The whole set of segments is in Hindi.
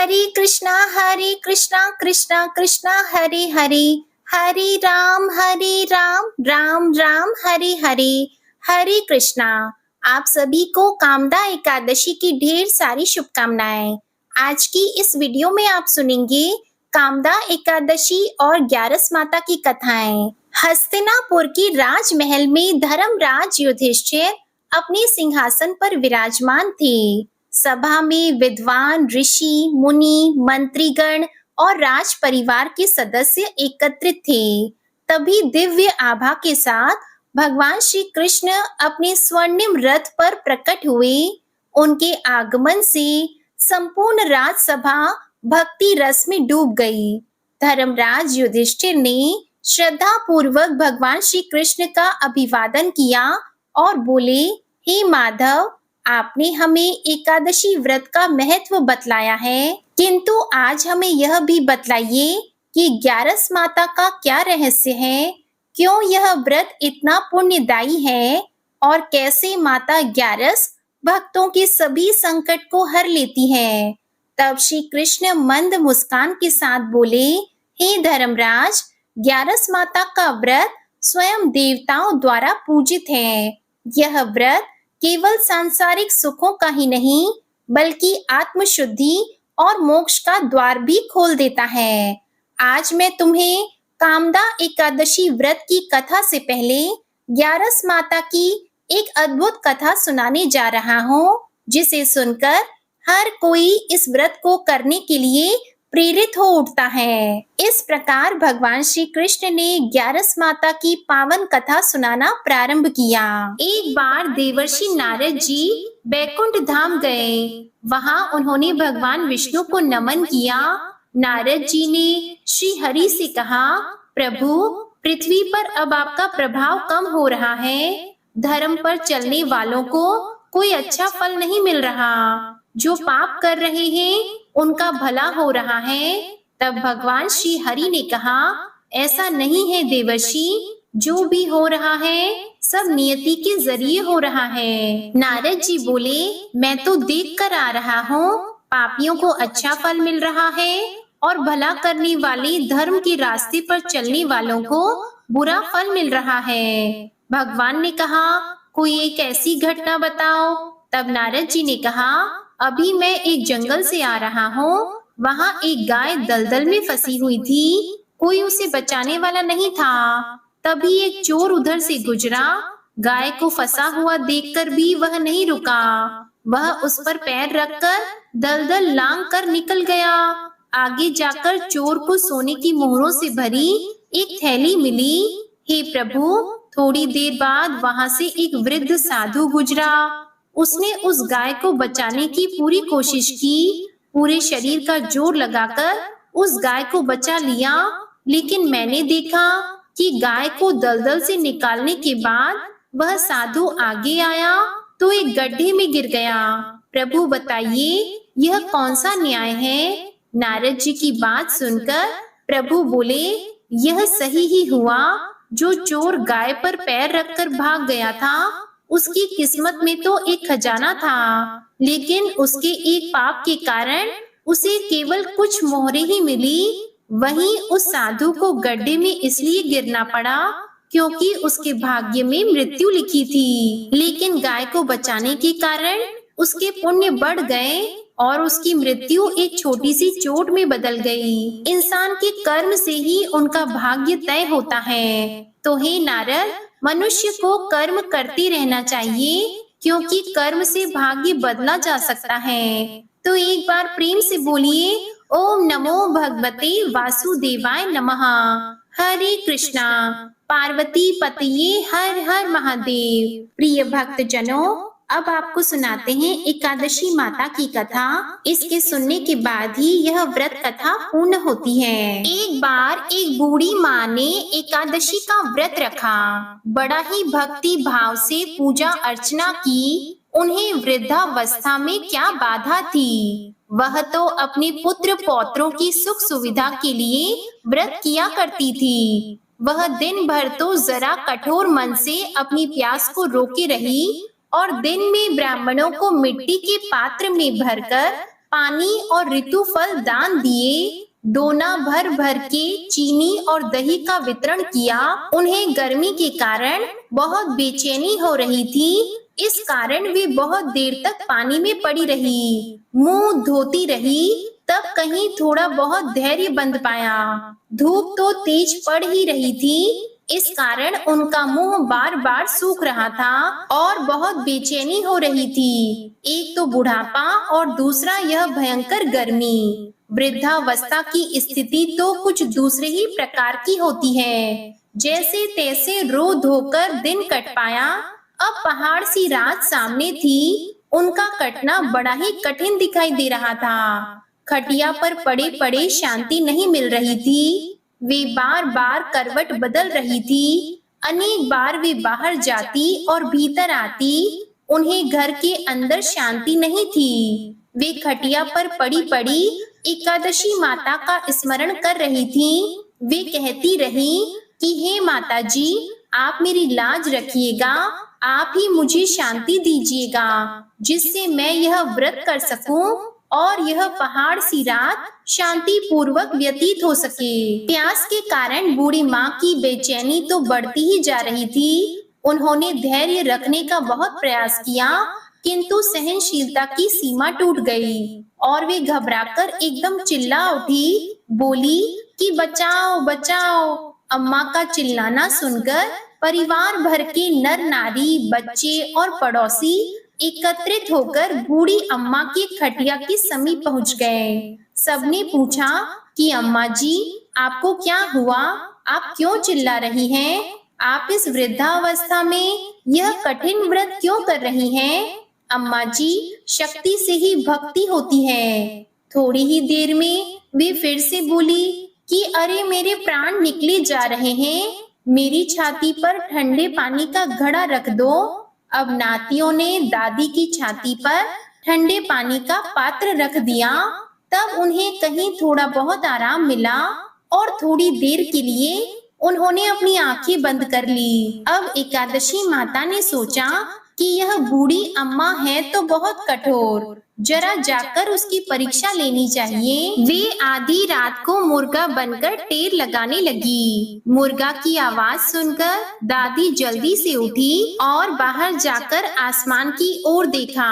हरे कृष्णा कृष्णा कृष्णा हरे हरे, हरे राम राम राम हरे हरे। हरे कृष्णा। आप सभी को कामदा एकादशी की ढेर सारी शुभकामनाएं। आज की इस वीडियो में आप सुनेंगे कामदा एकादशी और ग्यारस माता की कथाएं। हस्तिनापुर की राजमहल में धर्मराज युधिष्ठिर अपने सिंहासन पर विराजमान थे। सभा में विद्वान ऋषि मुनि मंत्रीगण और राज परिवार के सदस्य एकत्रित थे। तभी दिव्य आभा के साथ भगवान श्री कृष्ण अपने स्वर्णिम रथ पर प्रकट हुए। उनके आगमन से संपूर्ण राजसभा भक्ति रस में डूब गई। धर्मराज युधिष्ठिर ने श्रद्धा पूर्वक भगवान श्री कृष्ण का अभिवादन किया और बोले, हे माधव, आपने हमें एकादशी व्रत का महत्व बतलाया है, किंतु आज हमें यह भी बतलाइए कि ग्यारस माता का क्या रहस्य है। क्यों यह व्रत इतना पुण्यदायी है और कैसे माता ग्यारस भक्तों के सभी संकट को हर लेती है। तब श्री कृष्ण मंद मुस्कान के साथ बोले, हे धर्मराज, ग्यारस माता का व्रत स्वयं देवताओं द्वारा पूजित है। यह व्रत केवल सांसारिक सुखों का ही नहीं बल्कि आत्मशुद्धि और मोक्ष का द्वार भी खोल देता है। आज मैं तुम्हें कामदा एकादशी व्रत की कथा से पहले ग्यारस माता की एक अद्भुत कथा सुनाने जा रहा हूँ, जिसे सुनकर हर कोई इस व्रत को करने के लिए प्रेरित हो उठता है। इस प्रकार भगवान श्री कृष्ण ने ग्यारस माता की पावन कथा सुनाना प्रारंभ किया। एक बार देवर्षि नारद जी बैकुंठ धाम गए। वहां उन्होंने भगवान विष्णु को नमन किया। नारद जी ने श्री हरि से कहा, प्रभु, पृथ्वी पर अब आपका प्रभाव कम हो रहा है। धर्म पर चलने वालों को कोई अच्छा फल नहीं मिल रहा। जो पाप कर रहे हैं उनका भला हो रहा है। तब भगवान श्री हरि ने कहा, ऐसा नहीं है देवर्षि, जो भी हो रहा है सब नियति के जरिए हो रहा है। नारद जी बोले, मैं तो देख कर आ रहा हूँ, पापियों को अच्छा फल मिल रहा है और भला करने वाले धर्म के रास्ते पर चलने वालों को बुरा फल मिल रहा है। भगवान ने कहा, कोई एक ऐसी घटना बताओ। तब नारद जी ने कहा, अभी मैं एक जंगल से आ रहा हूँ। वहाँ एक गाय दलदल में फंसी हुई थी। कोई उसे बचाने वाला नहीं था। तभी एक चोर उधर से गुजरा। गाय को फंसा हुआ देखकर भी वह नहीं रुका। वह उस पर पैर रखकर दलदल लांग कर निकल गया। आगे जाकर चोर को सोने की मोहरों से भरी एक थैली मिली। हे प्रभु, थोड़ी देर बाद वहाँ से एक वृद्ध साधु गुजरा। उसने उस गाय को बचाने की पूरी कोशिश की। पूरे शरीर का जोर लगाकर उस गाय को बचा लिया। लेकिन मैंने देखा कि गाय को दलदल से निकालने के बाद वह साधु आगे आया तो एक गड्ढे में गिर गया। प्रभु बताइए, यह कौन सा न्याय है। नारद जी की बात सुनकर प्रभु बोले, यह सही ही हुआ। जो चोर गाय पर पैर रखकर भाग गया था, उसकी किस्मत में तो एक खजाना था, लेकिन उसके एक पाप के कारण उसे केवल कुछ मोहरें ही मिली। वहीं उस साधु को गड्ढे में इसलिए गिरना पड़ा क्योंकि उसके भाग्य में मृत्यु लिखी थी। लेकिन गाय को बचाने के कारण उसके पुण्य बढ़ गए और उसकी मृत्यु एक छोटी सी चोट में बदल गई। इंसान के कर्म से ही उनका भाग्य तय होता है। तो हे नारद, मनुष्य को कर्म करते रहना चाहिए, क्योंकि कर्म से भाग्य बदला जा सकता है। तो एक बार प्रेम से बोलिए, ओम नमो भगवते वासुदेवाय नमः। हरे कृष्णा। पार्वती पतये हर हर महादेव। प्रिय भक्त जनों, अब आपको सुनाते हैं एकादशी माता की कथा। इसके सुनने के बाद ही यह व्रत कथा पूर्ण होती है। एक बार एक बूढ़ी माँ ने एकादशी का व्रत रखा। बड़ा ही भक्ति भाव से पूजा अर्चना की। उन्हें वृद्धावस्था में क्या बाधा थी। वह तो अपने पुत्र पौत्रों की सुख सुविधा के लिए व्रत किया करती थी। वह दिन भर तो जरा कठोर मन से अपनी प्यास को रोके रही और दिन में ब्राह्मणों को मिट्टी के पात्र में भरकर पानी और ऋतु फल दान दिए, डोना भर भर के चीनी और दही का वितरण किया। उन्हें गर्मी के कारण बहुत बेचैनी हो रही थी, इस कारण वे बहुत देर तक पानी में पड़ी रही, मुंह धोती रही, तब कहीं थोड़ा बहुत धैर्य बंध पाया। धूप तो तेज पड़ ही रही थी, इस कारण उनका मुंह बार बार सूख रहा था और बहुत बेचैनी हो रही थी। एक तो बुढ़ापा और दूसरा यह भयंकर गर्मी। वृद्धावस्था की स्थिति तो कुछ दूसरे ही प्रकार की होती है। जैसे तैसे रो धोकर दिन कट पाया। अब पहाड़ सी रात सामने थी, उनका कटना बड़ा ही कठिन दिखाई दे रहा था। खटिया पर पड़े पड़े शांति नहीं मिल रही थी। वे बार बार करवट बदल रही थी। अनेक बार वे बाहर जाती और भीतर आती। उन्हें घर के अंदर शांति नहीं थी। वे खटिया पर पड़ी पड़ी एकादशी माता का स्मरण कर रही थी। वे कहती रही कि हे माता जी, आप मेरी लाज रखिएगा, आप ही मुझे शांति दीजिएगा, जिससे मैं यह व्रत कर सकूं और यह पहाड़ सी रात शांति पूर्वक व्यतीत हो सके। प्यास के कारण बूढ़ी माँ की बेचैनी तो बढ़ती ही जा रही थी। उन्होंने धैर्य रखने का बहुत प्रयास किया, किंतु सहनशीलता की सीमा टूट गई और वे घबराकर एकदम चिल्ला उठी, बोली कि बचाओ बचाओ। अम्मा का चिल्लाना सुनकर परिवार भर के नर नारी, बच्चे और पड़ोसी एकत्रित होकर बूढ़ी अम्मा के खटिया के समीप पहुंच गए। सबने पूछा कि अम्मा जी, आपको क्या हुआ? आप क्यों चिल्ला रही हैं? आप इस वृद्धावस्था में यह कठिन व्रत क्यों कर रही हैं? अम्मा जी, शक्ति से ही भक्ति होती है। थोड़ी ही देर में वे फिर से बोली कि अरे मेरे प्राण निकले जा रहे हैं, मेरी छाती पर ठंडे पानी का घड़ा रख दो। अब नातियों ने दादी की छाती पर ठंडे पानी का पात्र रख दिया। तब उन्हें कहीं थोड़ा बहुत आराम मिला और थोड़ी देर के लिए उन्होंने अपनी आंखें बंद कर ली। अब एकादशी माता ने सोचा कि यह बूढ़ी अम्मा है तो बहुत कठोर, जरा जाकर उसकी परीक्षा लेनी चाहिए। वे आधी रात को मुर्गा बनकर टेर लगाने लगी। मुर्गा की आवाज सुनकर दादी जल्दी से उठी और बाहर जाकर आसमान की ओर देखा।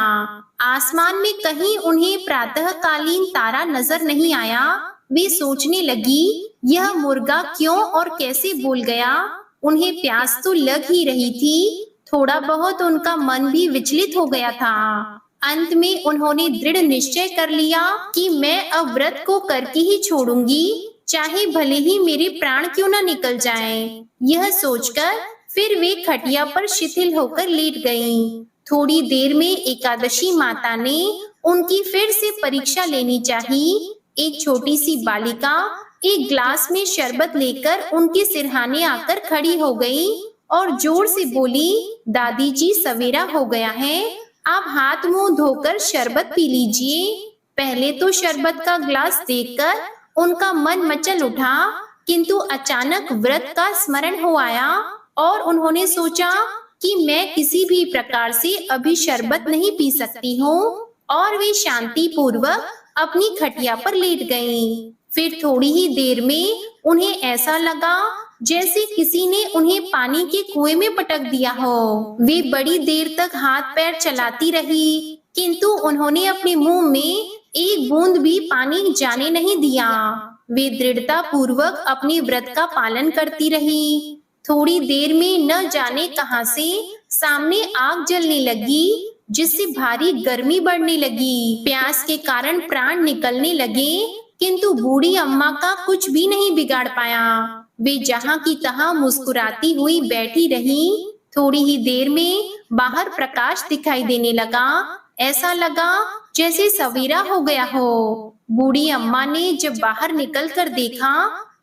आसमान में कहीं उन्हें प्रातःकालीन तारा नजर नहीं आया। वे सोचने लगी, यह मुर्गा क्यों और कैसे बोल गया? उन्हें प्यास तो लग ही रही थी, थोड़ा बहुत उनका मन भी विचलित हो गया था। अंत में उन्होंने दृढ़ निश्चय कर लिया कि मैं अब व्रत को करके ही छोड़ूंगी, चाहे भले ही मेरे प्राण क्यों न निकल जाएं। यह सोचकर फिर वे खटिया पर शिथिल होकर लेट गईं। थोड़ी देर में एकादशी माता ने उनकी फिर से परीक्षा लेनी चाहिए। एक छोटी सी बालिका एक ग्लास में शरबत लेकर उनके सिरहाने आकर खड़ी हो गई और जोर से बोली, दादी जी, सवेरा हो गया है, आप हाथ मुंह धोकर शरबत पी लीजिए। पहले तो शरबत का ग्लास देखकर उनका मन मचल उठा, किंतु अचानक व्रत का स्मरण हो आया और उन्होंने सोचा कि मैं किसी भी प्रकार से अभी शरबत नहीं पी सकती हूँ, और वे शांति पूर्वक अपनी खटिया पर लेट गईं। फिर थोड़ी ही देर में उन्हें ऐसा लगा जैसे किसी ने उन्हें पानी के कुएं में पटक दिया हो। वे बड़ी देर तक हाथ पैर चलाती रही, किंतु उन्होंने अपने मुंह में एक बूंद भी पानी जाने नहीं दिया। वे दृढ़ता पूर्वक अपने व्रत का पालन करती रही। थोड़ी देर में न जाने कहां से सामने आग जलने लगी, जिससे भारी गर्मी बढ़ने लगी। प्यास के कारण प्राण निकलने लगे, किंतु बूढ़ी अम्मा का कुछ भी नहीं बिगाड़ पाया। वे जहां की तहां मुस्कुराती हुई बैठी रही। थोड़ी ही देर में बाहर प्रकाश दिखाई देने लगा। ऐसा लगा जैसे सवेरा हो गया हो। बूढ़ी अम्मा ने जब बाहर निकलकर देखा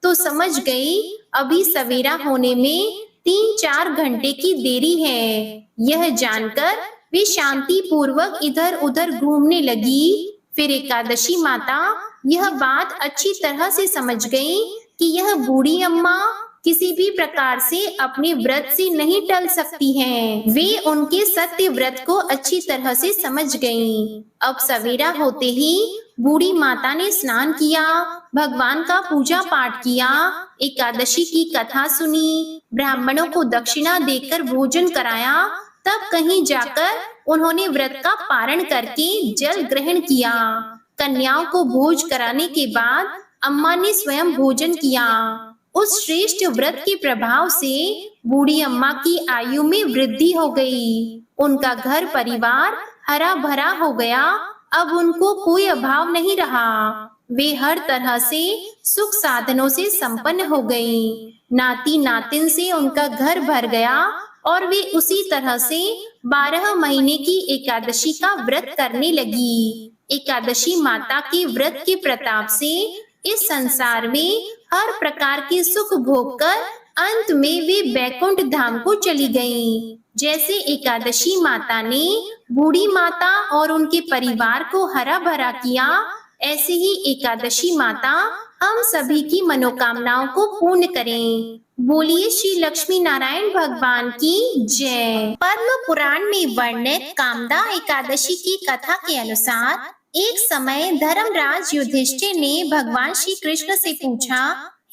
तो समझ गई अभी सवेरा होने में 3-4 घंटे की देरी है। यह जानकर वे शांति पूर्वक इधर उधर घूमने लगी। फिर एकादशी माता यह बात अच्छी तरह से समझ गई कि यह बूढ़ी अम्मा किसी भी प्रकार से अपने व्रत से नहीं टल सकती हैं। वे उनके सत्य व्रत को अच्छी तरह से समझ गईं। अब सवेरा होते ही बूढ़ी माता ने स्नान किया, भगवान का पूजा पाठ किया, एकादशी की कथा सुनी, ब्राह्मणों को दक्षिणा देकर भोजन कराया। तब कहीं जाकर उन्होंने व्रत का पारण करके जल ग्रहण किया। कन्याओं को भोज कराने के बाद अम्मा ने स्वयं भोजन किया। उस श्रेष्ठ व्रत के प्रभाव से बूढ़ी अम्मा की आयु में वृद्धि हो गई। उनका घर परिवार हरा भरा हो गया। अब उनको कोई अभाव नहीं रहा। वे हर तरह से सुख साधनों से संपन्न हो गईं। नाती नातिन से उनका घर भर गया और वे उसी तरह से 12 महीने की एकादशी का व्रत करने लगी। एकादशी माता के व्रत के प्रताप से इस संसार में हर प्रकार के सुख भोग कर अंत में वे बैकुंठ धाम को चली गईं। जैसे एकादशी माता ने बूढ़ी माता और उनके परिवार को हरा भरा किया, ऐसे ही एकादशी माता हम सभी की मनोकामनाओं को पूर्ण करें। बोलिए श्री लक्ष्मी नारायण भगवान की जय। पद्म पुराण में वर्णित कामदा एकादशी की कथा के अनुसार एक समय धर्मराज युधिष्ठिर ने भगवान श्री कृष्ण से पूछा,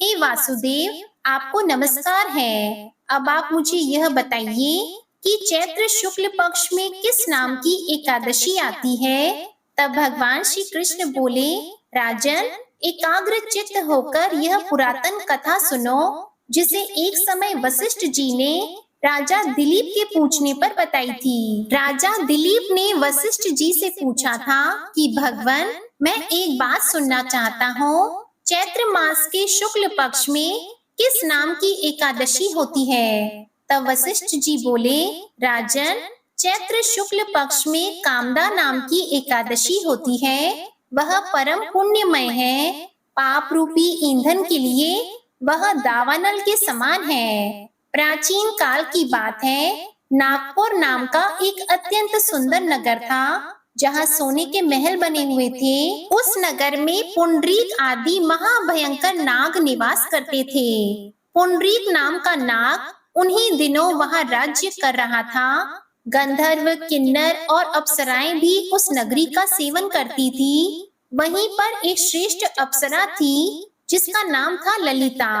हे वासुदेव, आपको नमस्कार है। अब आप मुझे यह बताइए कि चैत्र शुक्ल पक्ष में किस नाम की एकादशी आती है। तब भगवान श्री कृष्ण बोले, राजन, एकाग्र चित्त होकर यह पुरातन कथा सुनो, जिसे एक समय वशिष्ठ जी ने राजा दिलीप के पूछने पर बताई थी। राजा दिलीप ने वशिष्ठ जी से पूछा था कि भगवान, मैं एक बात सुनना चाहता हूँ। चैत्र मास के शुक्ल पक्ष में किस नाम की एकादशी होती है। तब वशिष्ठ जी बोले, राजन, चैत्र शुक्ल पक्ष में कामदा नाम की एकादशी होती है। वह परम पुण्यमय है। पाप रूपी ईंधन के लिए वह दावानल के समान है। प्राचीन काल की बात है, नागपुर नाम का एक अत्यंत सुंदर नगर था, जहाँ सोने के महल बने हुए थे। उस नगर में पुंडरीक आदि महाभयंकर नाग निवास करते थे। पुंडरीक नाम का नाग उन्हीं दिनों वहाँ राज्य कर रहा था। गंधर्व, किन्नर और अप्सराएं भी उस नगरी का सेवन करती थी। वहीं पर एक श्रेष्ठ अप्सरा थी जिसका नाम था ललिता।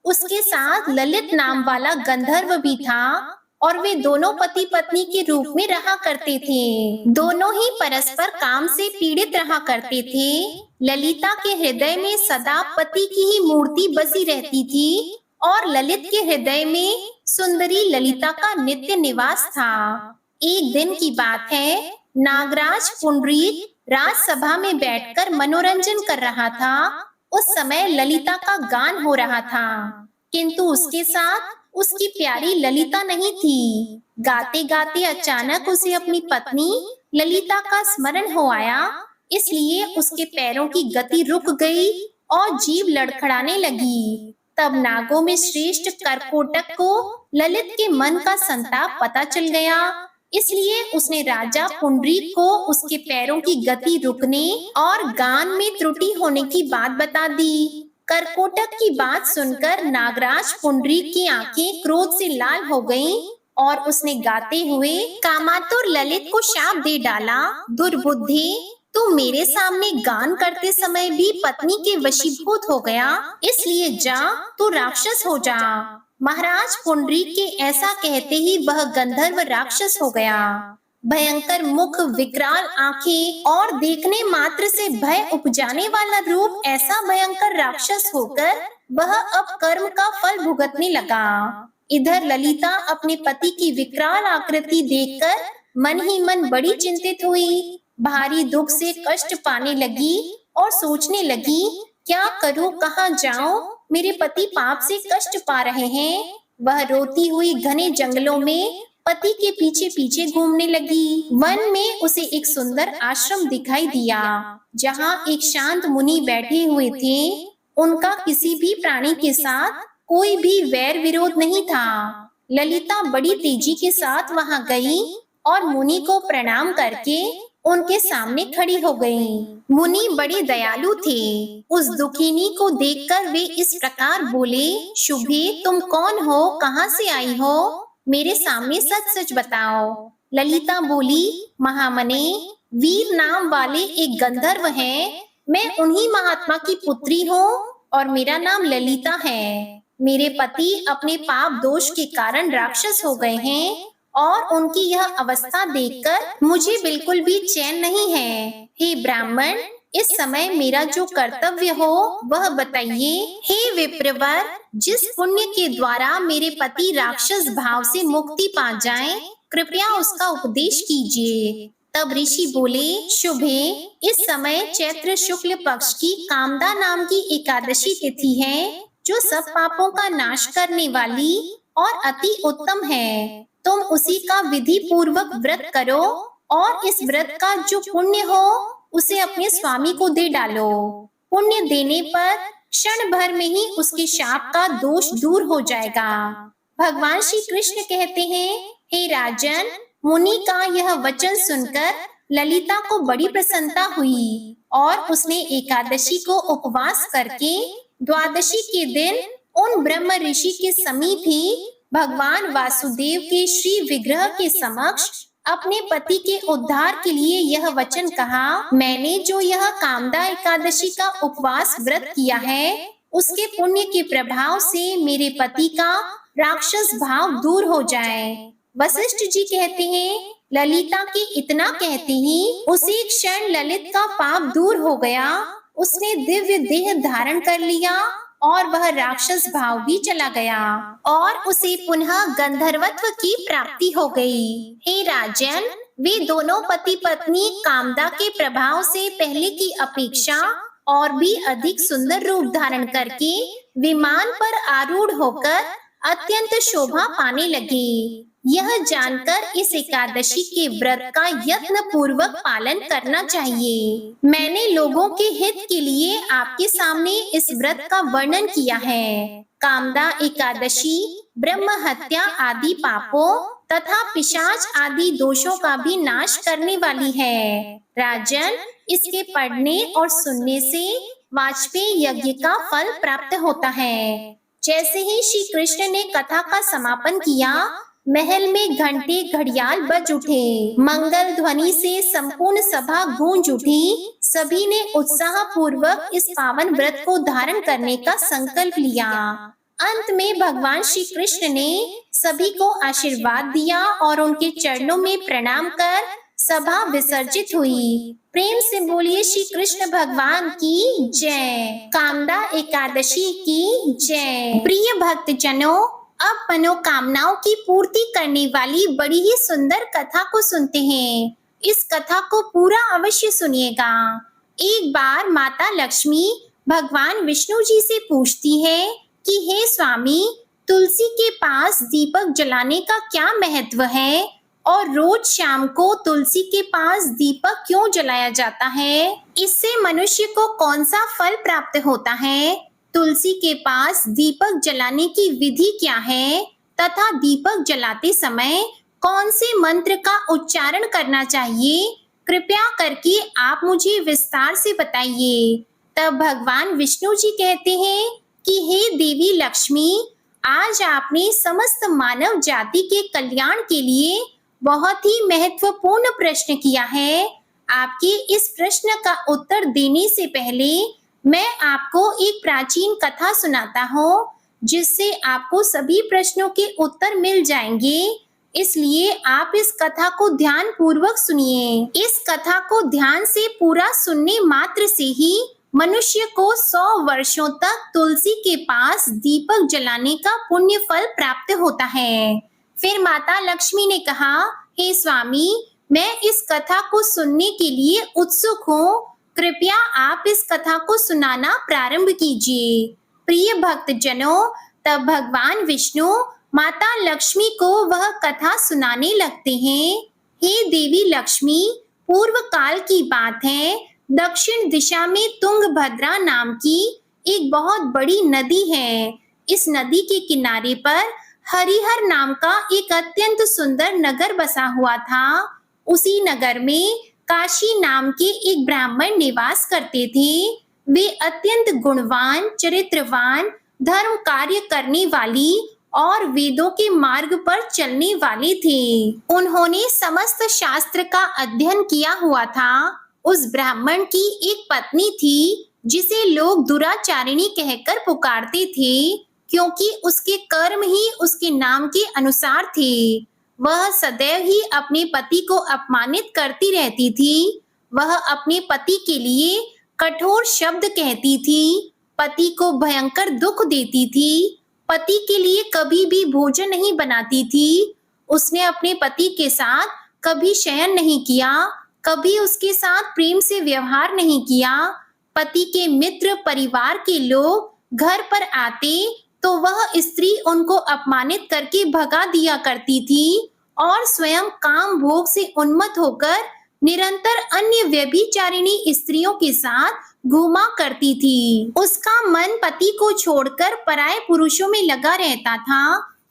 उसके साथ ललित नाम वाला गंधर्व भी था और वे दोनों पति पत्नी के रूप में रहा करते थे। दोनों ही परस्पर काम से पीड़ित रहा करते थे। ललिता के हृदय में सदा पति की ही मूर्ति बसी रहती थी और ललित के हृदय में सुंदरी ललिता का नित्य निवास था। एक दिन की बात है, नागराज पुंडरीक राजसभा में बैठकर मनोरंजन कर रहा था। उस समय ललिता का गान हो रहा था, किंतु उसके साथ उसकी प्यारी ललिता नहीं थी। गाते गाते अचानक उसे अपनी पत्नी ललिता का स्मरण हो आया, इसलिए उसके पैरों की गति रुक गई और जीभ लड़खड़ाने लगी। तब नागों में श्रेष्ठ करकोटक को ललित के मन का संताप पता चल गया, इसलिए उसने राजा पुंडरीक को उसके पैरों की गति रुकने और गान में त्रुटि होने की बात बता दी। करकोटक की बात सुनकर नागराज पुंडरीक की आंखें क्रोध से लाल हो गईं और उसने गाते हुए कामातुर ललित को शाप दे डाला, दुर्बुद्धि, तू मेरे सामने गान करते समय भी पत्नी के वशीभूत हो गया, इसलिए जा, तू राक्षस हो जा। महाराज पुंडरीक के ऐसा कहते ही वह गंधर्व राक्षस हो गया। भयंकर मुख, विकराल आंखें और देखने मात्र से भय उपजाने वाला रूप, ऐसा भयंकर राक्षस होकर वह अब कर्म का फल भुगतने लगा। इधर ललिता अपने पति की विकराल आकृति देखकर मन ही मन बड़ी चिंतित हुई। भारी दुख से कष्ट पाने लगी और सोचने लगी, क्या करूं, कहाँ जाऊं, मेरे पति पाप से कष्ट पा रहे हैं। वह रोती हुई घने जंगलों में पति के पीछे पीछे घूमने लगी। वन में उसे एक सुंदर आश्रम दिखाई दिया, जहाँ एक शांत मुनि बैठे हुए थे। उनका किसी भी प्राणी के साथ कोई भी वैर विरोध नहीं था। ललिता बड़ी तेजी के साथ वहां गई और मुनि को प्रणाम करके उनके सामने खड़ी हो गईं। मुनि बड़े दयालु थे। उस दुखिनी को देखकर वे इस प्रकार बोले, शुभे, तुम कौन हो, कहाँ से आई हो? मेरे सामने सच सच बताओ। ललिता बोली, महामने, वीर नाम वाले एक गंधर्व हैं। मैं उन्हीं महात्मा की पुत्री हूँ और मेरा नाम ललिता है। मेरे पति अपने पाप दोष के कारण राक्षस हो गए हैं और उनकी यह अवस्था देखकर मुझे बिल्कुल भी चैन नहीं है। हे ब्राह्मण, इस समय मेरा जो कर्तव्य हो वह बताइए। हे विप्रवर, जिस पुण्य के द्वारा मेरे पति राक्षस भाव से मुक्ति पा जाएं, कृपया उसका उपदेश कीजिए। तब ऋषि बोले, शुभे, इस समय चैत्र शुक्ल पक्ष की कामदा नाम की एकादशी तिथि है, जो सब पापों का नाश करने वाली और अति उत्तम है। तुम उसी का विधि पूर्वक व्रत करो और इस व्रत का जो पुण्य हो उसे अपने स्वामी को दे डालो। पुण्य देने पर क्षण भर में ही उसके शाप का दोष दूर हो जाएगा। भगवान श्री कृष्ण कहते हैं, हे राजन, मुनि का यह वचन सुनकर ललिता को बड़ी प्रसन्नता हुई और उसने एकादशी को उपवास करके द्वादशी के दिन उन ब्रह्म ऋषि के समीप ही भगवान वासुदेव के श्री विग्रह के समक्ष अपने पति के उद्धार के लिए यह वचन कहा, मैंने जो यह कामदा एकादशी का उपवास व्रत किया है, उसके पुण्य के प्रभाव से मेरे पति का राक्षस भाव दूर हो जाए। वशिष्ठ जी कहते हैं, ललिता के इतना कहते ही उसी क्षण ललित का पाप दूर हो गया। उसने दिव्य देह धारण कर लिया और वह राक्षस भाव भी चला गया और उसे पुनः गंधर्वत्व की प्राप्ति हो गई। हे राजन, वे दोनों पति पत्नी कामदा के प्रभाव से पहले की अपेक्षा और भी अधिक सुंदर रूप धारण करके विमान पर आरूढ़ होकर अत्यंत शोभा पाने लगे। यह जानकर इस एकादशी के व्रत का यत्न पूर्वक पालन करना चाहिए। मैंने लोगों के हित के लिए आपके सामने इस व्रत का वर्णन किया है। कामदा एकादशी ब्रह्म हत्या आदि पापों तथा पिशाच आदि दोषों का भी नाश करने वाली है। राजन, इसके पढ़ने और सुनने से वाजपेयी यज्ञ का फल प्राप्त होता है। जैसे ही श्री कृष्ण ने कथा का समापन किया, महल में घंटे घड़ियाल बज उठे। मंगल ध्वनि से संपूर्ण सभा गूंज उठी। सभी ने उत्साह पूर्वक इस पावन व्रत को धारण करने का संकल्प लिया। अंत में भगवान श्री कृष्ण ने सभी को आशीर्वाद दिया और उनके चरणों में प्रणाम कर सभा विसर्जित हुई। प्रेम से बोलिए श्री कृष्ण भगवान की जय। कामदा एकादशी की जय। प्रिय भक्त जनों, अब मनोकामनाओं की पूर्ति करने वाली बड़ी ही सुंदर कथा को सुनते हैं। इस कथा को पूरा अवश्य सुनिएगा। एक बार माता लक्ष्मी भगवान विष्णु जी से पूछती है कि हे स्वामी, तुलसी के पास दीपक जलाने का क्या महत्व है और रोज शाम को तुलसी के पास दीपक क्यों जलाया जाता है? इससे मनुष्य को कौन सा फल प्राप्त होता है? तुलसी के पास दीपक जलाने की विधि क्या है तथा दीपक जलाते समय कौन से मंत्र का उच्चारण करना चाहिए? कृपया करके आप मुझे विस्तार से बताइए। तब भगवान विष्णु जी कहते हैं कि हे देवी लक्ष्मी, आज आपने समस्त मानव जाति के कल्याण के लिए बहुत ही महत्वपूर्ण प्रश्न किया है। आपके इस प्रश्न का उत्तर देने से पहले मैं आपको एक प्राचीन कथा सुनाता हूँ, जिससे आपको सभी प्रश्नों के उत्तर मिल जाएंगे। इसलिए आप इस कथा को ध्यान पूर्वक सुनिए। इस कथा को ध्यान से पूरा सुनने मात्र से ही मनुष्य को 100 वर्षों तक तुलसी के पास दीपक जलाने का पुण्य फल प्राप्त होता है। फिर माता लक्ष्मी ने कहा, हे स्वामी, मैं इस कथा को सुनने के लिए उत्सुक हूँ। कृपया आप इस कथा को सुनाना प्रारंभ कीजिए। प्रिय भक्त जनों, तब भगवान विष्णु माता लक्ष्मी को वह कथा सुनाने लगते हैं। हे देवी लक्ष्मी, पूर्व काल की बात है। दक्षिण दिशा में तुंगभद्रा नाम की एक बहुत बड़ी नदी है। इस नदी के किनारे पर हरिहर नाम का एक अत्यंत सुंदर नगर बसा हुआ था। उसी नगर में काशी नाम के एक ब्राह्मण निवास करते थे। वे अत्यंत गुणवान, चरित्रवान, धर्म कार्य करने वाली और वेदों के मार्ग पर चलने वाले थे। उन्होंने समस्त शास्त्र का अध्ययन किया हुआ था। उस ब्राह्मण की एक पत्नी थी जिसे लोग दुराचारिणी कहकर पुकारते थे, क्योंकि उसके कर्म ही उसके नाम के अनुसार थे। वह सदैव ही अपने पति को अपमानित करती रहती थी। वह अपने पति के लिए कठोर शब्द कहती थी, पति को भयंकर दुख देती थी, पति के लिए कभी भी भोजन नहीं बनाती थी। उसने अपने पति के साथ कभी शयन नहीं किया, कभी उसके साथ प्रेम से व्यवहार नहीं किया। पति के मित्र, परिवार के लोग घर पर आते तो वह स्त्री उनको अपमानित करके भगा दिया करती थी और स्वयं काम भोग से उन्मत्त होकर निरंतर अन्य व्यभिचारिणी स्त्रियों के साथ घूमा करती थी। उसका मन पति को छोड़कर पराये पुरुषों में लगा रहता था।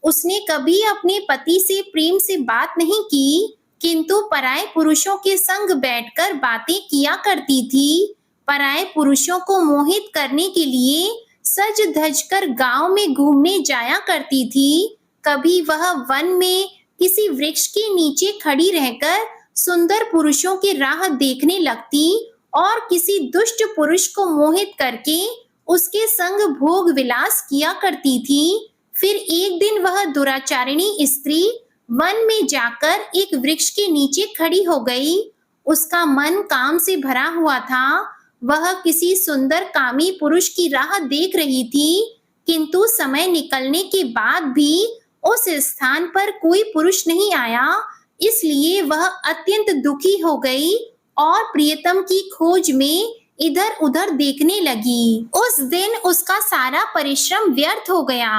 उसने कभी अपने पति से प्रेम से बात नहीं की, किंतु पराये पुरुषों के संग बैठकर बातें किया करती थी। पराये पुरुषों को मोहित करने के लिए सज धज कर गांव में घूमने जाया करती थी। कभी वह वन में किसी वृक्ष के नीचे खड़ी रहकर सुंदर पुरुषों की राह देखने लगती और किसी दुष्ट पुरुष को मोहित करके उसके संग भोग विलास किया करती थी। फिर एक दिन वह दुराचारिणी स्त्री वन में जाकर एक वृक्ष के नीचे खड़ी हो गई। उसका मन काम से भरा हुआ था। वह किसी सुंदर कामी पुरुष की राह देख रही थी, किंतु समय निकलने के बाद भी उस स्थान पर कोई पुरुष नहीं आया। इसलिए वह अत्यंत दुखी हो गई और प्रियतम की खोज में इधर उधर देखने लगी। उस दिन उसका सारा परिश्रम व्यर्थ हो गया।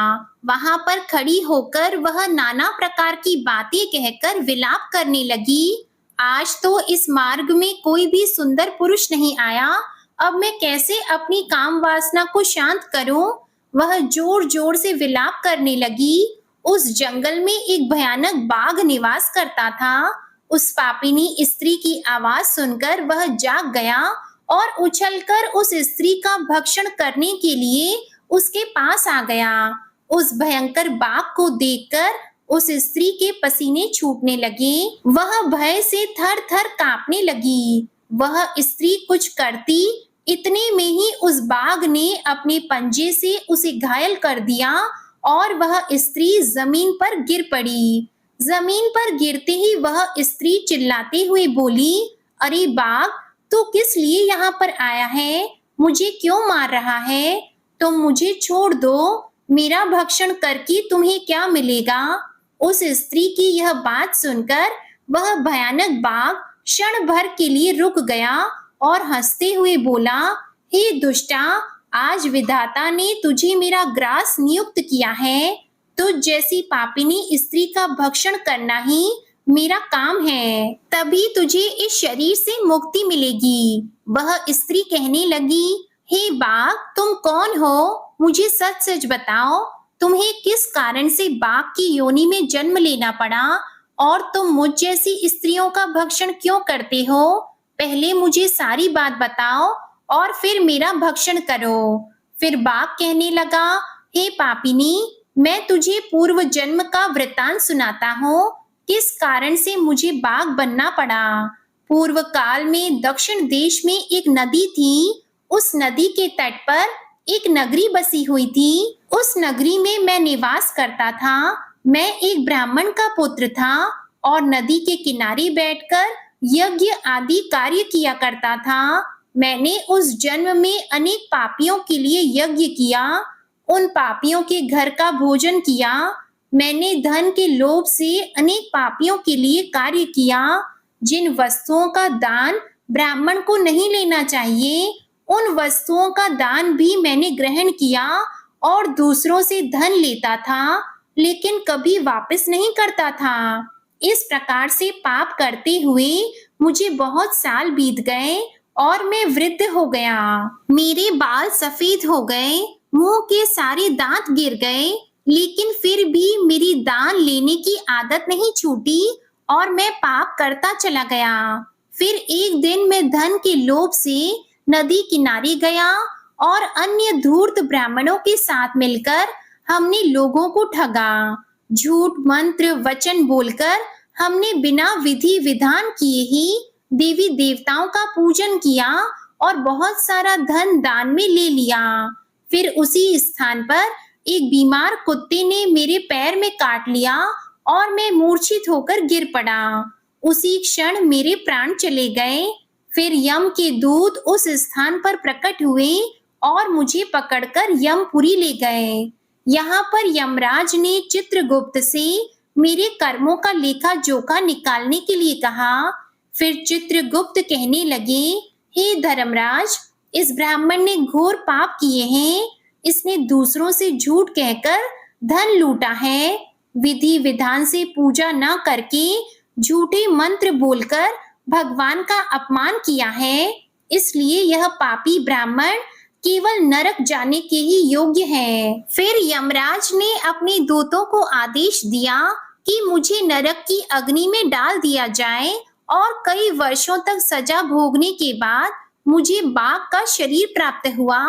वहां पर खड़ी होकर वह नाना प्रकार की बातें कहकर विलाप करने लगी। आज तो इस मार्ग में कोई भी सुंदर पुरुष नहीं आया। अब मैं कैसे अपनी काम वासना को शांत करूं? वह जोर जोर से विलाप करने लगी। उस जंगल में एक भयानक बाघ निवास करता था। उस पापिनी स्त्री की आवाज सुनकर वह जाग गया और उछलकर उस स्त्री का भक्षण करने के लिए उसके पास आ गया। उस भयंकर बाघ को देखकर उस स्त्री के पसीने छूटने लगे। वह भय से थर थर कांपने लगी। वह स्त्री कुछ करती, इतने में ही उस बाघ ने अपने पंजे से उसे घायल कर दिया और वह स्त्री जमीन पर गिर पड़ी। जमीन पर गिरते ही वह स्त्री चिल्लाते हुए बोली, अरे बाघ, तू किस लिए यहाँ पर आया है? मुझे क्यों मार रहा है? तुम मुझे छोड़ दो। मेरा भक्षण करके तुम्हें क्या मिलेगा? उस स्त्री की यह बात सुनकर वह भयानक बाघ क्षण भर के लिए रुक गया और हंसते हुए बोला, हे दुष्टा, आज विधाता ने तुझे मेरा ग्रास नियुक्त किया है। तुझ जैसी पापिनी स्त्री का भक्षण करना ही मेरा काम है, तभी तुझे इस शरीर से मुक्ति मिलेगी। वह स्त्री कहने लगी, हे बाघ, तुम कौन हो? मुझे सच सच बताओ, तुम्हें किस कारण से बाघ की योनि में जन्म लेना पड़ा और तुम मुझ जैसी स्त्रियों का भक्षण क्यों करते हो? पहले मुझे सारी बात बताओ और फिर मेरा भक्षण करो। फिर बाघ कहने लगा, हे पापिनी, मैं तुझे पूर्व जन्म का वृतांत सुनाता हूँ, किस कारण से मुझे बाघ बनना पड़ा। पूर्व काल में दक्षिण देश में एक नदी थी। उस नदी के तट पर एक नगरी बसी हुई थी। उस नगरी में मैं निवास करता था। मैं एक ब्राह्मण का पुत्र था और नदी के किनारे बैठकर यज्ञ आदि कार्य किया करता था। मैंने उस जन्म में अनेक पापियों के लिए यज्ञ किया, उन पापियों के घर का भोजन किया। मैंने धन के लोभ से अनेक पापियों के लिए कार्य किया। जिन वस्तुओं का दान ब्राह्मण को नहीं लेना चाहिए, उन वस्तुओं का दान भी मैंने ग्रहण किया और दूसरों से धन लेता था, लेकिन कभी वापस नहीं करता था। इस प्रकार से पाप करते हुए मुझे बहुत साल बीत गए और मैं वृद्ध हो गया। मेरे बाल सफेद हो गए, मुंह के सारे दांत गिर गए, लेकिन फिर भी मेरी दान लेने की आदत नहीं छूटी और मैं पाप करता चला गया। फिर एक दिन मैं धन के लोभ से नदी किनारे गया और अन्य धूर्त ब्राह्मणों के साथ मिलकर हमने लोगों को ठगा। झूठ मंत्र वचन बोलकर हमने बिना विधि विधान किए ही देवी देवताओं का पूजन किया और बहुत सारा धन दान में ले लिया। फिर उसी स्थान पर एक बीमार कुत्ते ने मेरे पैर में काट लिया और मैं मूर्छित होकर गिर पड़ा। उसी क्षण मेरे प्राण चले गए। फिर यम के दूत उस स्थान पर प्रकट हुए और मुझे पकड़कर यमपुरी ले गए। यहाँ पर यमराज ने चित्रगुप्त से मेरे कर्मों का लेखा जोखा निकालने के लिए कहा। फिर चित्रगुप्त कहने लगे, हे धर्मराज, इस ब्राह्मण ने घोर पाप किए हैं। इसने दूसरों से झूठ कहकर धन लूटा है, विधि विधान से पूजा न करके झूठे मंत्र बोलकर भगवान का अपमान किया है। इसलिए यह पापी ब्राह्मण केवल नरक जाने के ही योग्य है। फिर यमराज ने अपने दूतों को आदेश दिया कि मुझे नरक की अग्नि में डाल दिया जाए और कई वर्षों तक सजा भोगने के बाद मुझे बाघ का शरीर प्राप्त हुआ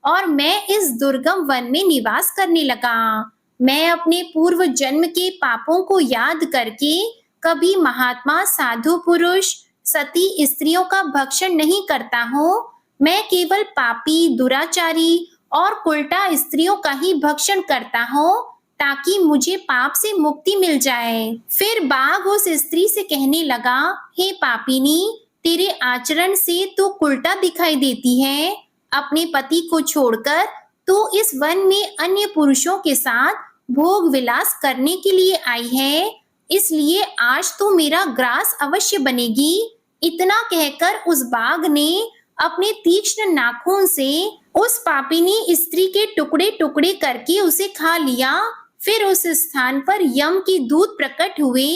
और मैं इस दुर्गम वन में निवास करने लगा। मैं अपने पूर्व जन्म के पापों को याद करके कभी महात्मा, साधु पुरुष, सती स्त्रियों का भक्षण नहीं करता हूँ। मैं केवल पापी, दुराचारी और उल्टा स्त्रियों का ही भक्षण करता हूँ ताकि मुझे पाप से मुक्ति मिल जाए। फिर बाघ उस स्त्री से कहने लगा, हे पापिनी, तेरे आचरण से तू उल्टा दिखाई देती है। अपने पति को छोड़कर तू इस वन में अन्य पुरुषों के साथ भोग विलास करने के लिए आई है, इसलिए आज तो मेरा ग्रास अवश्य बनेगी। इतना कहकर उस बाघ ने अपने तीक्ष्ण नाखून से उस पापिनी स्त्री के टुकड़े टुकड़े करके उसे खा लिया। फिर उस स्थान पर यम के दूत प्रकट हुए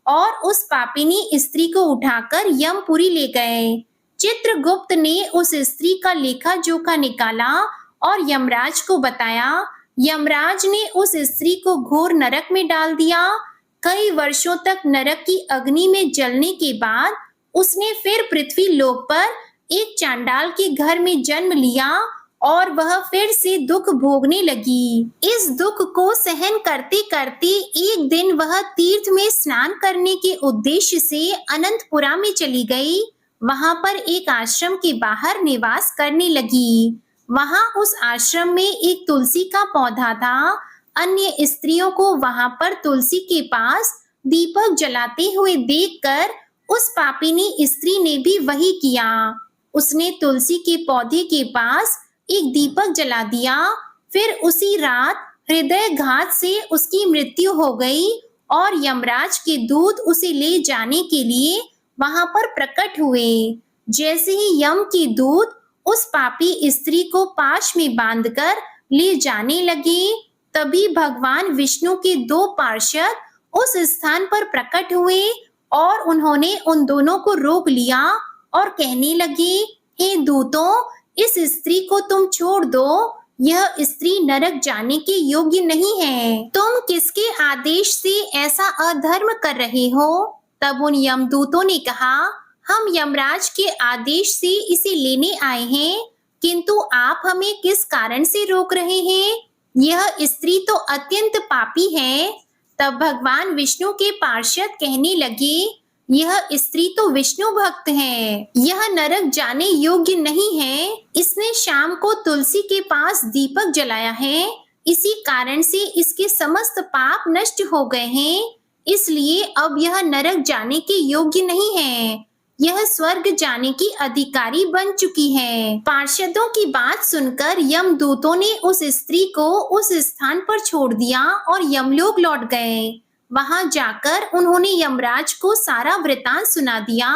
और उस पापिनी स्त्री को उठाकर यमपुरी ले गए। चित्रगुप्त ने उस स्त्री का लेखा जोखा निकाला और यमराज को बताया। यमराज ने उस स्त्री को घोर नरक में डाल दिया। कई वर्षों तक नरक की अग्नि में जलने के बाद उसने फिर पृथ्वी लोक पर एक चांडाल के घर में जन्म लिया और वह फिर से दुख भोगने लगी। इस दुख को सहन करते करते एक दिन वह तीर्थ में स्नान करने के उद्देश्य से अनंतपुरा में चली गई। वहां पर एक आश्रम के बाहर निवास करने लगी। वहां उस आश्रम में एक तुलसी का पौधा था। अन्य स्त्रियों को वहां पर तुलसी के पास दीपक जलाते हुए देखकर उस पापिनी स्त्री ने भी वही किया। उसने तुलसी के पौधे के पास एक दीपक जला दिया। फिर उसी रात हृदयघात से उसकी मृत्यु हो गई और यमराज के दूत उसे ले जाने के लिए वहां पर प्रकट हुए। जैसे ही यम के दूत उस पापी स्त्री को पाश में बांधकर ले जाने लगे, तभी भगवान विष्णु के दो पार्षद उस स्थान पर प्रकट हुए और उन्होंने उन दोनों को रोक लिया और कहने लगे, हे दूतों, इस स्त्री को तुम छोड़ दो। यह स्त्री नरक जाने के योग्य नहीं है। तुम किसके आदेश से ऐसा अधर्म कर रहे हो? तब उन यमदूतों ने कहा, हम यमराज के आदेश से इसे लेने आए हैं, किंतु आप हमें किस कारण से रोक रहे हैं? यह स्त्री तो अत्यंत पापी है। तब भगवान विष्णु के पार्षद कहने लगे, यह स्त्री तो विष्णु भक्त है, यह नरक जाने योग्य नहीं है। इसने शाम को तुलसी के पास दीपक जलाया है, इसी कारण से इसके समस्त पाप नष्ट हो गए हैं, इसलिए अब यह नरक जाने के योग्य नहीं है। यह स्वर्ग जाने की अधिकारी बन चुकी है। पार्षदों की बात सुनकर यमदूतों ने उस स्त्री को उस स्थान पर छोड़ दिया और यमलोक लौट गए। वहां जाकर उन्होंने यमराज को सारा वृतांत सुना दिया।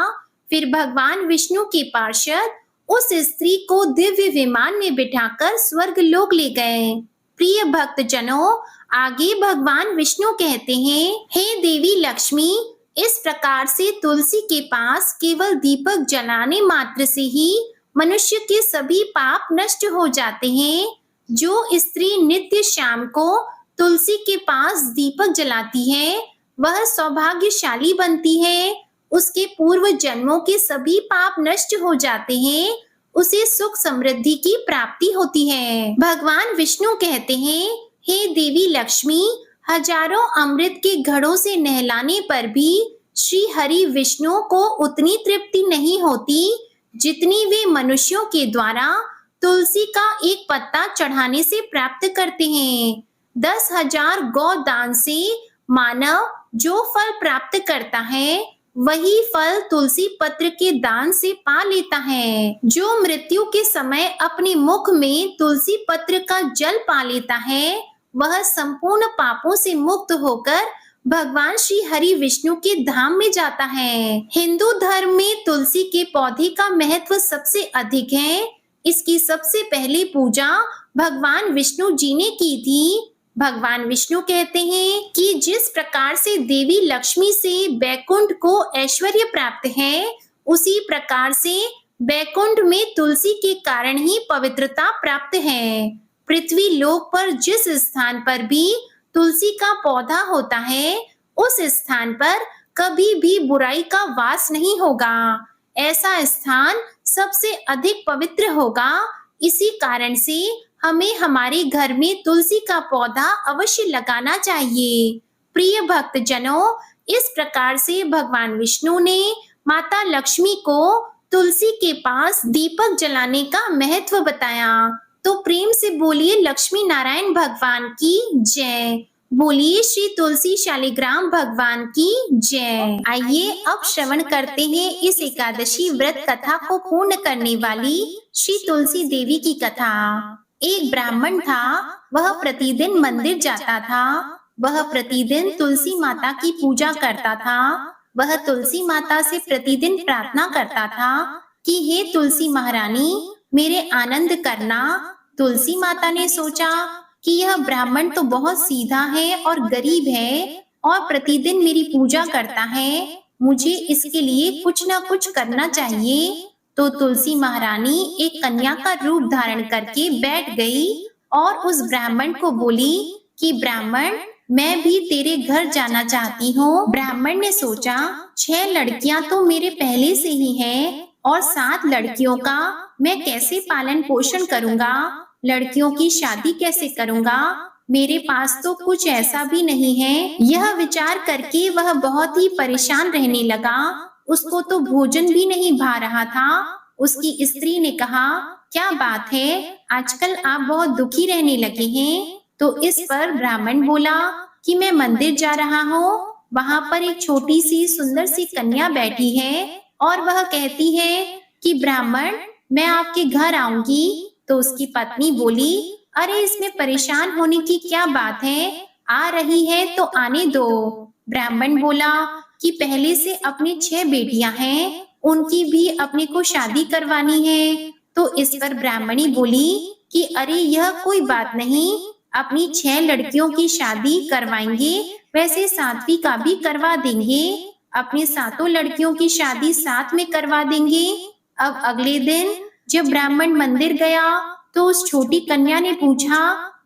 फिर भगवान विष्णु के पार्षद उस स्त्री को दिव्य विमान में बिठाकर स्वर्ग लोक ले गए। प्रिय भक्त जनों, आगे भगवान विष्णु कहते हैं, हे देवी लक्ष्मी, इस प्रकार से तुलसी के पास केवल दीपक जलाने मात्र से ही मनुष्य के सभी पाप नष्ट हो जाते हैं। जो स्त्री नित्य शाम को तुलसी के पास दीपक जलाती है, वह सौभाग्यशाली बनती है। उसके पूर्व जन्मों के सभी पाप नष्ट हो जाते हैं, उसे सुख समृद्धि की प्राप्ति होती है। भगवान विष्णु कहते हैं, हे देवी लक्ष्मी, हजारों अमृत के घड़ों से नहलाने पर भी श्री हरि विष्णु को उतनी तृप्ति नहीं होती जितनी वे मनुष्यों के द्वारा तुलसी का एक पत्ता चढ़ाने से प्राप्त करते हैं। 10,000 गौ दान से मानव जो फल प्राप्त करता है, वही फल तुलसी पत्र के दान से पा लेता है। जो मृत्यु के समय अपने मुख में तुलसी पत्र का जल पा लेता है, वह संपूर्ण पापों से मुक्त होकर भगवान श्री हरि विष्णु के धाम में जाता है। हिंदू धर्म में तुलसी के पौधे का महत्व सबसे अधिक है। इसकी सबसे पहली पूजा भगवान विष्णु जी ने की थी। भगवान विष्णु कहते हैं कि जिस प्रकार से देवी लक्ष्मी से बैकुंठ को ऐश्वर्य प्राप्त है, उसी प्रकार से बैकुंठ में तुलसी के कारण ही पवित्रता प्राप्त है। पृथ्वी लोक पर जिस स्थान पर भी तुलसी का पौधा होता है, उस स्थान पर कभी भी बुराई का वास नहीं होगा। ऐसा स्थान सबसे अधिक पवित्र होगा। इसी कारण से हमें हमारे घर में तुलसी का पौधा अवश्य लगाना चाहिए। प्रिय भक्तजनों, इस प्रकार से भगवान विष्णु ने माता लक्ष्मी को तुलसी के पास दीपक जलाने का महत्व बताया। तो प्रेम से बोलिए लक्ष्मी नारायण भगवान की जय। बोलिए श्री तुलसी शालिग्राम भगवान की जय। आइए अब श्रवण करते हैं इस एकादशी व्रत कथा को पूर्ण करने वाली श्री तुलसी देवी की कथा। एक ब्राह्मण था, वह प्रतिदिन मंदिर जाता था। वह प्रतिदिन तुलसी माता की पूजा करता था। वह तुलसी माता से प्रतिदिन प्रार्थना करता था कि हे तुलसी महारानी, मेरे आनंद करना। तुलसी माता ने सोचा कि यह ब्राह्मण तो बहुत सीधा है और गरीब है और प्रतिदिन मेरी पूजा करता है, मुझे इसके लिए कुछ न कुछ करना चाहिए। तो तुलसी महारानी एक कन्या का रूप धारण करके बैठ गई और उस ब्राह्मण को बोली कि ब्राह्मण, मैं भी तेरे घर जाना चाहती हूँ। ब्राह्मण ने सोचा 6 लड़कियां तो मेरे पहले से ही हैं और 7 लड़कियों का मैं कैसे पालन पोषण करूंगा, लड़कियों की शादी कैसे करूंगा, मेरे पास तो कुछ ऐसा भी नहीं है। यह विचार करके वह बहुत ही परेशान रहने लगा। उसको तो भोजन भी नहीं भा रहा था। उसकी स्त्री ने कहा, क्या बात है, आजकल आप बहुत दुखी रहने लगे हैं। तो इस पर ब्राह्मण बोला कि मैं मंदिर जा रहा हूँ, वहाँ पर एक छोटी सी सुंदर सी कन्या बैठी है और वह कहती है कि ब्राह्मण, मैं आपके घर आऊंगी। तो उसकी पत्नी बोली, अरे इसमें परेशान होने की क्या बात है, आ रही है तो आने दो। ब्राह्मण बोला कि पहले से अपनी 6 बेटियां हैं, उनकी भी अपने को शादी करवानी है। तो इस पर ब्राह्मणी बोली कि अरे यह कोई बात नहीं, अपनी 6 लड़कियों की शादी करवाएंगे, वैसे 7वीं का भी करवा देंगे, अपनी 7 लड़कियों की शादी साथ में करवा देंगे। अब अगले दिन जब ब्राह्मण मंदिर गया तो उस छोटी कन्या ने पूछा,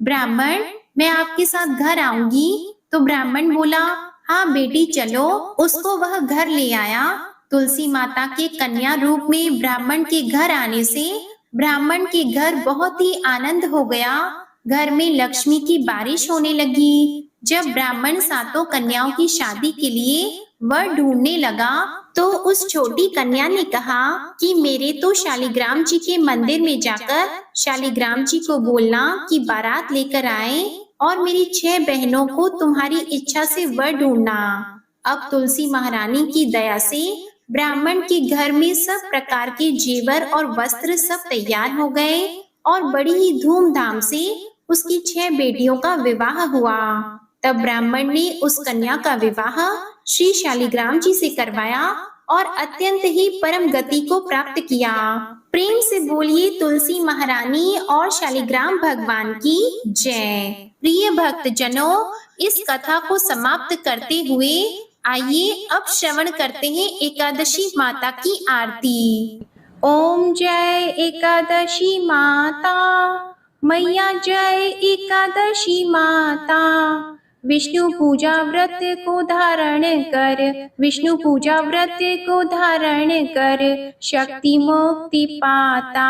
ब्राह्मण, मैं आपके साथ घर आऊंगी। तो ब्राह्मण बोला, हाँ बेटी चलो। उसको वह घर ले आया। तुलसी माता के कन्या रूप में ब्राह्मण के घर आने से ब्राह्मण के घर बहुत ही आनंद हो गया। घर में लक्ष्मी की बारिश होने लगी। जब ब्राह्मण 7 कन्याओं की शादी के लिए वर ढूंढने लगा तो उस छोटी कन्या ने कहा कि मेरे तो शालिग्राम जी के मंदिर में जाकर शालिग्राम जी को बोलना कि बारात लेकर आए और मेरी 6 बहनों को तुम्हारी इच्छा से वर ढूंढना। अब तुलसी महारानी की दया से ब्राह्मण के घर में सब प्रकार के जेवर और वस्त्र सब तैयार हो गए और बड़ी ही धूमधाम से उसकी 6 बेटियों का विवाह हुआ। तब ब्राह्मण ने उस कन्या का विवाह श्री शालिग्राम जी से करवाया और अत्यंत ही परम गति को प्राप्त किया। प्रेम से बोलिए तुलसी महारानी और शालिग्राम भगवान की जय। प्रिय भक्तजनों, इस कथा को समाप्त करते हुए आइए अब श्रवण करते हैं एकादशी माता की आरती। ओम जय एकादशी माता, मैया जय एकादशी माता, विष्णु पूजा व्रत को धारण कर, विष्णु पूजा व्रत को धारण कर, शक्ति मुक्ति पाता।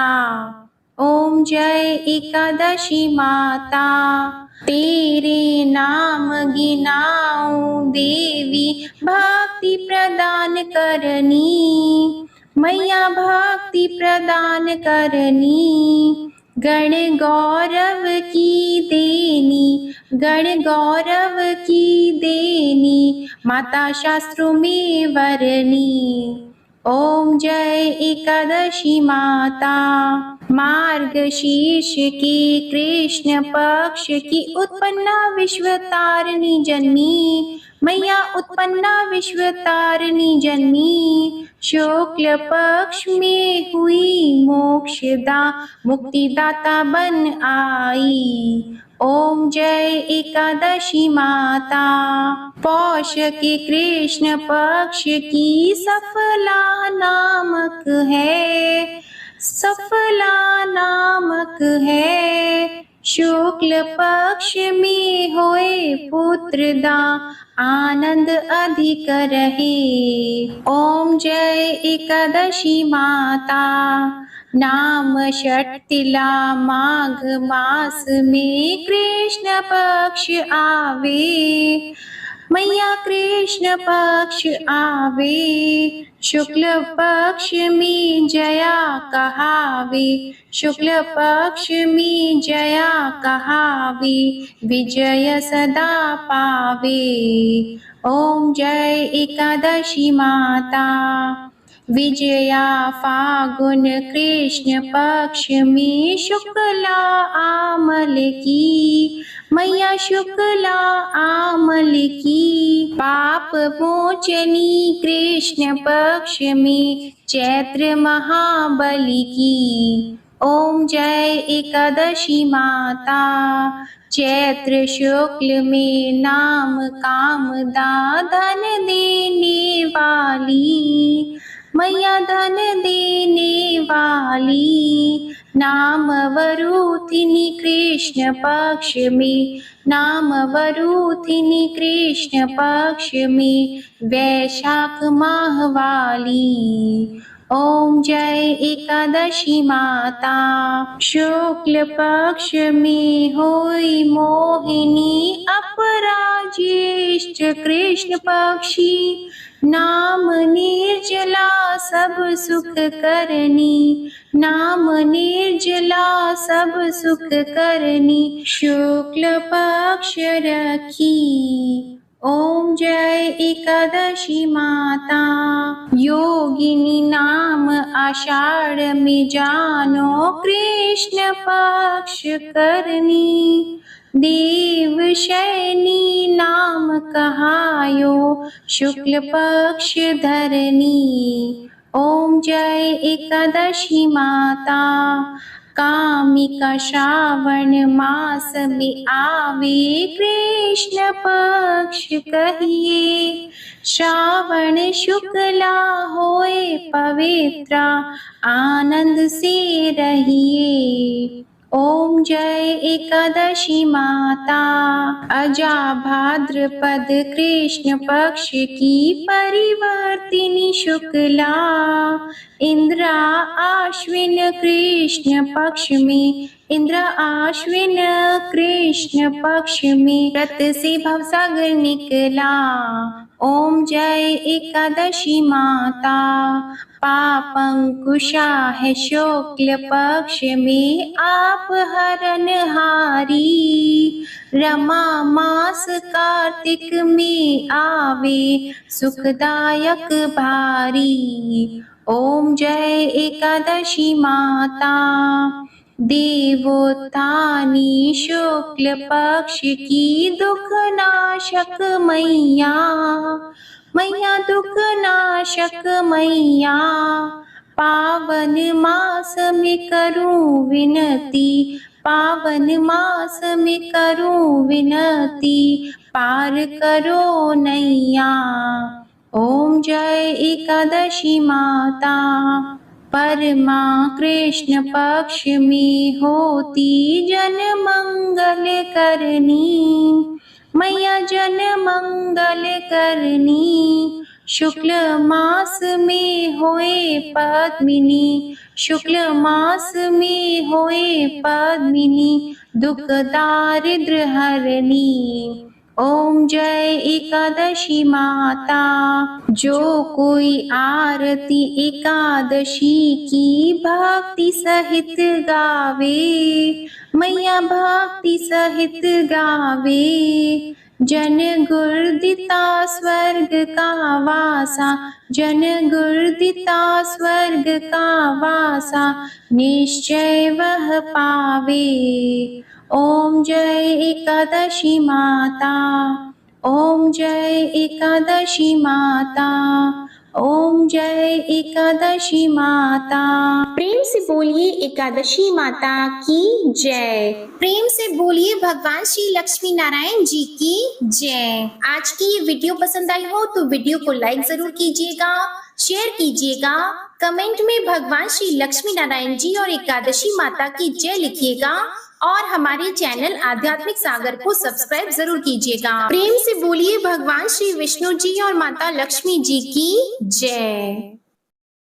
ओम जय एकादशी माता। तेरे नाम गिनाऊं देवी, भक्ति प्रदान करनी, मैया भक्ति प्रदान करनी। गण गौरव की देनी, गण गौरव की देनी, माता शास्त्रों में वरनी। ओम जय एकादशी माता। मार्गशीर्ष की कृष्ण पक्ष की उत्पन्ना विश्वतारिणी जन्मी, मैया उत्पन्ना विश्वतारिणी जन्मी। शुक्ल पक्ष में हुई मोक्षदा, मुक्तिदाता बन आई। ओम जय एकादशी माता। पौष के कृष्ण पक्ष की सफला नामक है, सफला नामक है। शुक्ल पक्ष में होए पुत्रदा, आनंद अधिक रहे। ओम जय एकादशी माता। नाम षटतिला माघ मास में कृष्ण पक्ष आवे, मैया कृष्ण पक्ष आवे। शुक्ल पक्ष में जया कहावे, शुक्ल पक्ष में जया कहावे, विजय सदा पावे। ओम जय एकादशी माता। विजया फागुन कृष्ण पक्ष में शुक्ला आमल की, मैया शुक्ला आमल की। पाप मोचनी कृष्ण पक्ष में चैत्र महाबली की। ओम जय एकादशी माता। चैत्र शुक्ल में नाम कामदा, धन देने वाली, मैया धन देने वाली। नाम वरूथिनी कृष्ण पक्ष में, नाम वरूथिनी कृष्ण पक्ष में, वैशाख माह वाली। ओम जय एकादशी माता। शुक्ल पक्ष में होई मोहिनी, अपराज्येष्ठ कृष्ण पक्षी। नाम निर्जला सब सुख करनी, नाम निर्जला सब सुख करनी। शुक्ल पक्ष रखी। ओम जय एकादशी माता। योगिनी नाम आषाढ़ में जानो, कृष्ण पक्ष करनी। देव शयनी नाम कहायो, शुक्ल पक्ष धरनी। ओम जय एकादशी माता। कामिका श्रावण मास में आवे, कृष्ण पक्ष कहिए। श्रावण शुक्ला होए पवित्रा, आनंद से रहिए। ओम जय एकादशी माता। अजा भाद्रपद कृष्ण पक्ष की परिवर्तिनी शुक्ला, इंद्रा आश्विन कृष्ण पक्ष में, इंद्र आश्विन कृष्ण पक्ष में, रत से भवसागर निकला। ओम जय एकादशी माता। पापंकुशा है शुक्ल पक्ष में, आप हरन हारी। रमा मास कार्तिक में आवे, सुखदायक भारी। ओम जय एकादशी माता। देवोत्थानी शुक्ल पक्ष की, दुख नाशक मैया, मैया दुख नाशक मैया। पावन मास में करूं विनती, पावन मास में करूं विनती, पार करो नैया। ओम जय एकादशी माता। परमा कृष्ण पक्ष में होती, जन मंगल करनी। मैया जन मंगल करनी, शुक्ल मास में होए पद्मिनी, शुक्ल मास में होए पद्मिनी, दुख दारिद्र हरनी। ओम जय एकादशी माता। जो कोई आरती एकादशी की भक्ति सहित गावे, मैया भक्ति सहित गावे, जन गुरदिता स्वर्ग का वासा, जन गुरदिता स्वर्ग का वासा, निश्चय वह पावे। ओम जय एकादशी माता, ओम जय एकादशी माता, ओम जय एकादशी माता। प्रेम से बोलिए एकादशी माता की जय। प्रेम से बोलिए भगवान श्री लक्ष्मी नारायण जी की जय। आज की ये वीडियो पसंद आई हो तो वीडियो को लाइक जरूर कीजिएगा, शेयर कीजिएगा, कमेंट में भगवान श्री लक्ष्मी नारायण जी और एकादशी माता की जय लिखिएगा और हमारे चैनल आध्यात्मिक सागर को सब्सक्राइब जरूर कीजिएगा। प्रेम से बोलिए भगवान श्री विष्णु जी और माता लक्ष्मी जी की जय।